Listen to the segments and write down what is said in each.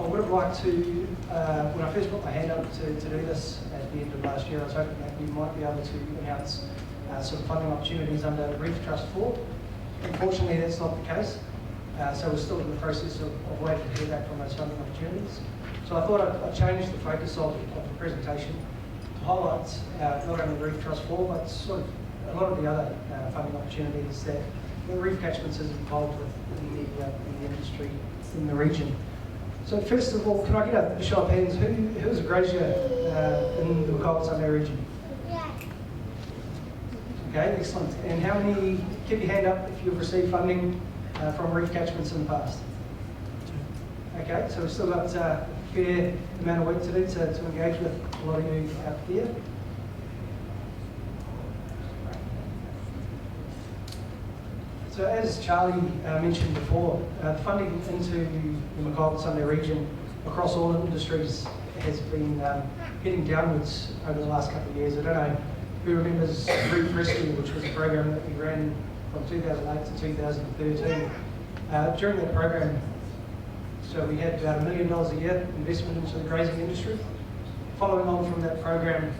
would have liked to, when I first put my hand up to do this at the end of last year, I was hoping that we might be able to announce some funding opportunities under Reef Trust 4. Unfortunately, that's not the case. So we're still in the process of waiting to hear back from those funding opportunities. So I thought I'd change the focus of the presentation to highlight not only Reef Trust 4, but sort of a lot of the other funding opportunities that Reef Catchments is involved with in the industry in the region. So first of all, can I get a show of hands? Who's a grazier in the Mackay Whitsunday region? Okay, excellent. And how many, keep your hand up if you've received funding from Reef Catchments in the past? Okay, so we've still got a fair amount of work to do to engage with a lot of you out there. So as Charlie mentioned before, the funding into the Mackay Whitsunday region across all industries has been heading downwards over the last couple of years. I don't know who remembers Reef Rescue, which was a program that we ran from 2008 to 2013. During that program, so we had about $1 million a year investment into the grazing industry. Following on from that program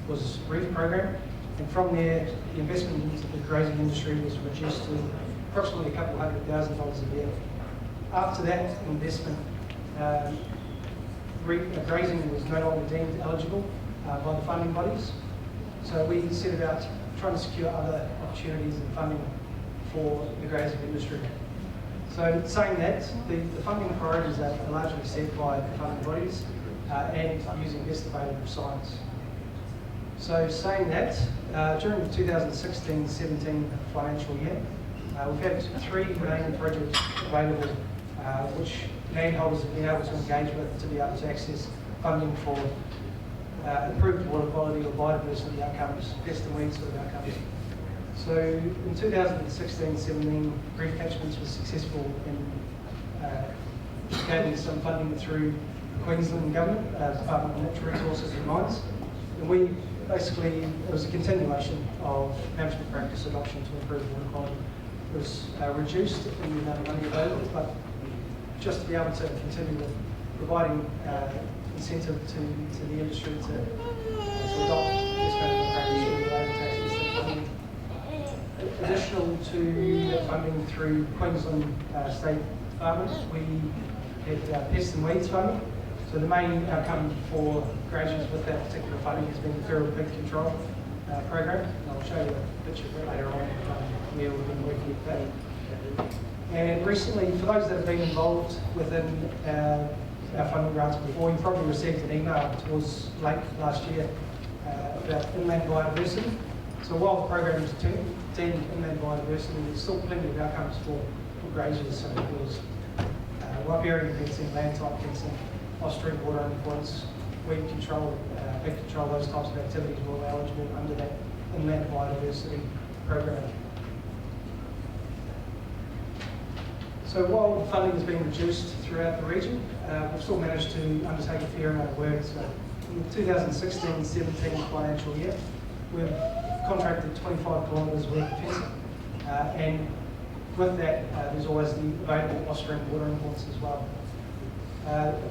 was Reef program, and from there the investment into the grazing industry was reduced to approximately a couple $100,000 a year. After that investment, grazing was no longer deemed eligible by the funding bodies. So we set about trying to secure other opportunities and funding for the grazing industry. So saying that, the funding priorities are largely set by the funding bodies and using best available science. So saying that, during the 2016-17 financial year, we've had 3 main projects available which landholders have been able to engage with to be able to access funding for improved water quality or biodiversity outcomes, pest and weed sort of outcomes. So in 2016-17, Reef Catchments was successful in gaining some funding through the Queensland Government, Department of Natural Resources and Mines. And we basically, it was a continuation of management practice adoption to improve water quality. It was reduced in the amount of money available, but just to be able to continue with providing incentive to the industry to adopt this management practice and be able to access the funding. Additional to the funding through Queensland State Department, we had pest and weeds funding. So the main outcome for Graziers with that particular funding has been the feral pig control program. And I'll show you a picture of it later on where we've been working with that. And recently, for those that have been involved within our funding grants before, you probably received an email towards late last year about inland biodiversity. So while the program is deemed inland biodiversity, there's still plenty of outcomes for graziers. So there's riparian fencing, land type fencing, off-stream water endpoints, weed control, pest control, those types of activities were all eligible under that inland biodiversity program. So while funding has been reduced throughout the region, we've still managed to undertake a fair amount of work. So in the 2016-17 financial year, we've contracted 25 kilometres worth of fencing, and with that there's always the available off-stream water endpoints as well.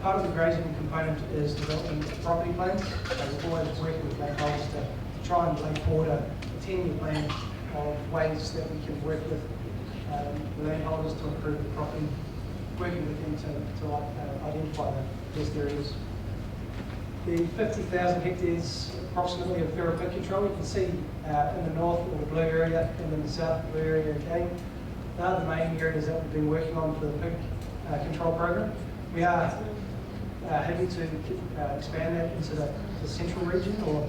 Part of the grazing component is developing property plans. So we're always working with landholders to try and lay forward a 10-year plan of ways that we can work with landholders to improve the property, working with them to identify the best areas. The 50,000 hectares approximately of feral pig control, you can see in the north or the blue area and in the south the blue area again. They are the main areas that we've been working on for the pig control program. We are happy to expand that into the central region, or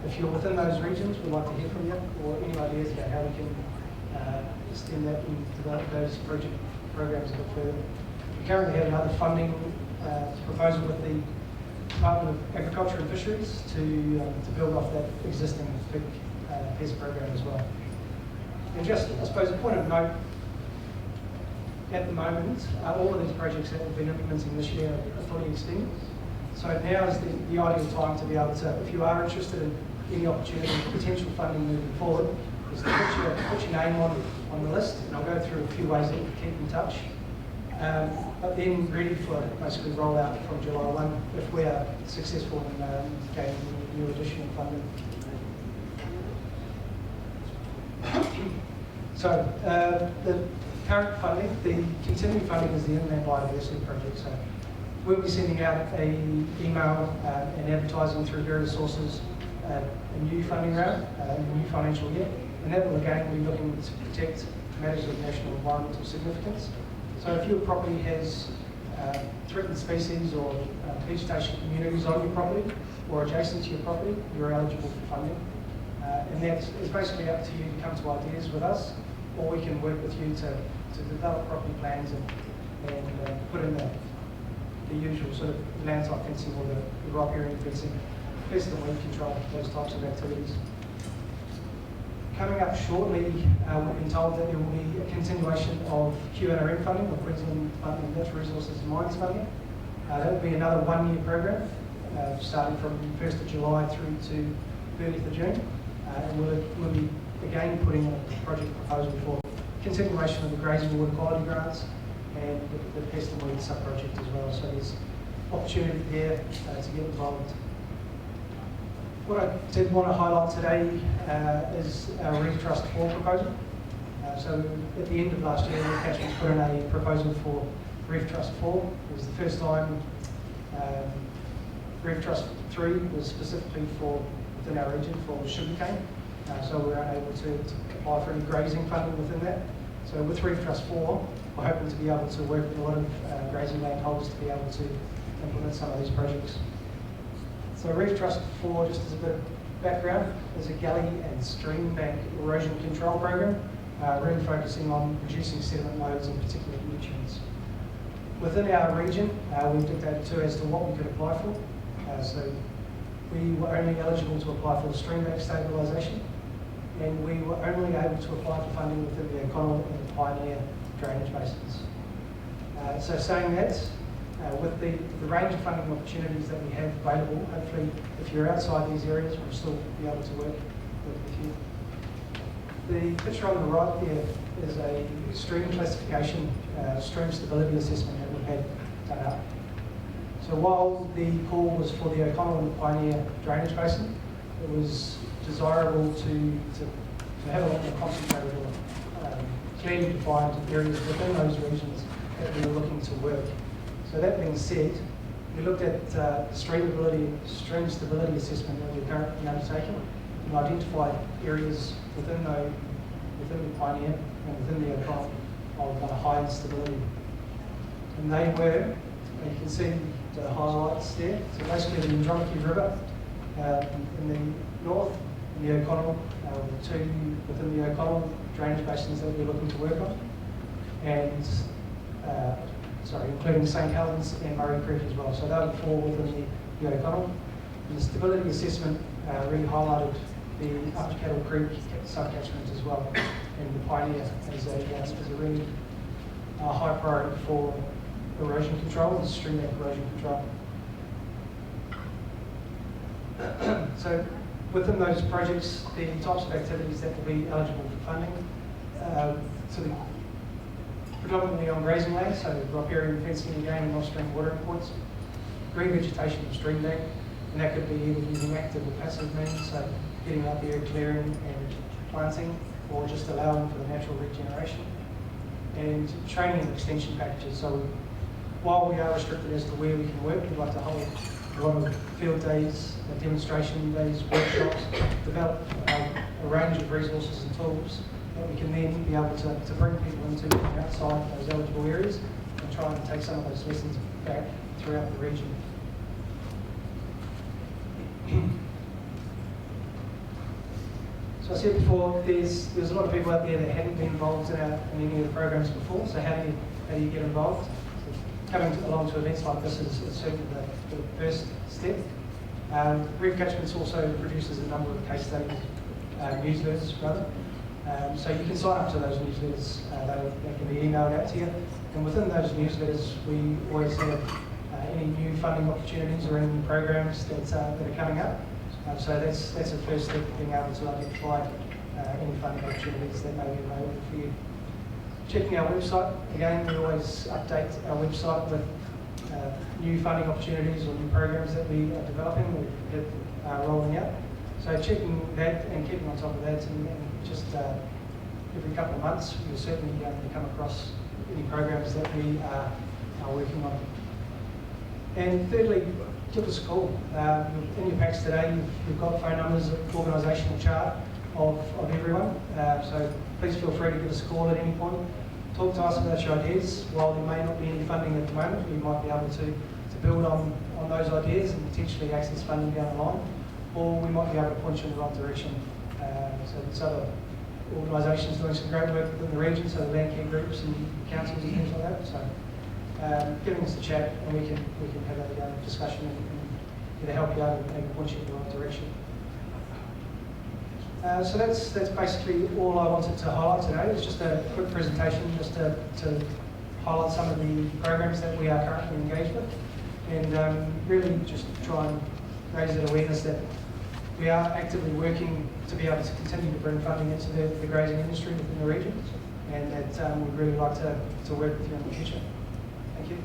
if you're within those regions, we'd like to hear from you, or any ideas about how we can extend that and develop those programs a bit further. We currently have another funding proposal with the Department of Agriculture and Fisheries to build off that existing big pest program as well. And just, I suppose, a point of note, at the moment, all of these projects that we've been implementing this year are fully extended. So now is the ideal time to be able to, if you are interested in any opportunity, potential funding moving forward, is to put your name on the list, and I'll go through a few ways that you can keep in touch. but then ready for basically rollout from July 1 if we are successful in gaining new additional funding. So the current funding, the continuing funding is the Inland Biodiversity Project. So we'll be sending out an email and advertising through various sources a new funding round in the new financial year, and that will again be looking to protect matters of national environmental significance. So if your property has threatened species or vegetation communities on your property or adjacent to your property, you're eligible for funding. And that is basically up to you to come to ideas with us, or we can work with you to develop property plans and put in the usual sort of landside fencing or the riparian fencing, pest and weed control, those types of activities. Coming up shortly, we've been told that there will be a continuation of QNRM funding, or Queensland Natural Resources and Mines funding. That will be another one-year program, starting from 1st of July through to 30th of June. And we'll be again putting a project proposal for continuation of the Grazing water quality grants and the pest and weed sub-project as well. So there's opportunity there to get involved. What I did want to highlight today is our Reef Trust 4 proposal. So at the end of last year, Reef Catchments put in a proposal for Reef Trust 4. It was the first time Reef Trust 3 was specifically for within our region for sugarcane. So we were unable to apply for any grazing funding within that. So with Reef Trust 4, we're hoping to be able to work with a lot of grazing landholders to be able to implement some of these projects. So Reef Trust 4, just as a bit of background, is a gully and stream bank erosion control program, really focusing on reducing sediment loads and particular nutrients. Within our region, we've dictated to as to what we could apply for. So we were only eligible to apply for stream bank stabilisation, and we were only able to apply for funding within the O'Connell and the Pioneer drainage basins. So saying that, with the range of funding opportunities that we have available, hopefully if you're outside these areas, we'll still be able to work with you. The picture on the right there is a stream classification, stream stability assessment that we've had done up. So while the call was for the O'Connell and the Pioneer drainage basin, it was desirable to have a lot more concentrated or clearly defined areas within those regions that we were looking to work. So that being said, we looked at the stream stability assessment that we're currently undertaking and identified areas within the Pioneer and within the O'Connell of high instability. And they were, you can see the highlights there. So basically the Andromache River in the north and the O'Connell, the two within the O'Connell drainage basins that we're looking to work on. And including St Helens and Murray Creek as well. So they would fall within the O'Connell. And the stability assessment really highlighted the Upper Cattle Creek sub-catchment as well, and the Pioneer as a really high priority for erosion control and stream bank erosion control. So within those projects, the types of activities that will be eligible for funding, predominantly on grazing land, so riparian fencing again and off-stream water imports, revegetation of stream bank, and that could be either using active or passive means, so getting up there, clearing and planting, or just allowing for the natural regeneration, and training and extension packages. So while we are restricted as to where we can work, we'd like to hold a lot of field days, demonstration days, workshops, develop a range of resources and tools that we can then be able to bring people into outside those eligible areas and try and take some of those lessons back throughout the region. So I said before, there's a lot of people out there that haven't been involved in any of the programs before, so how do you get involved? So coming along to events like this is certainly the first step. Reef Catchments also produces a number of case studies, newsletters rather. So you can sign up to those newsletters, they can be emailed out to you. And within those newsletters, we always have any new funding opportunities or any new programs that are coming up. So that's the first step, being able to identify any funding opportunities that may be available for you. checking our website. Again, we always update our website with new funding opportunities or new programs that we are developing, rolling out. So checking that and keeping on top of that, and just every couple of months you'll certainly come across any programs that we are working on. And thirdly, give us a call. In your packs today, we've got phone numbers, organisational chart of everyone. So please feel free to give us a call at any point. Talk to us about your ideas. While there may not be any funding at the moment, we might be able to build on those ideas and potentially access funding down the line, or we might be able to point you in the right direction. So there's other organisations doing some great work within the region, so the land care groups and councils and things like that. So giving us a chat and we can have a discussion and either help you out and maybe point you in the right direction. So that's basically all I wanted to highlight today. It's just a quick presentation just to highlight some of the programs that we are currently engaged with, and really just try and raise that awareness that we are actively working to be able to continue to bring funding into the grazing industry within the region, and that we'd really like to work with you in the future. Thank you.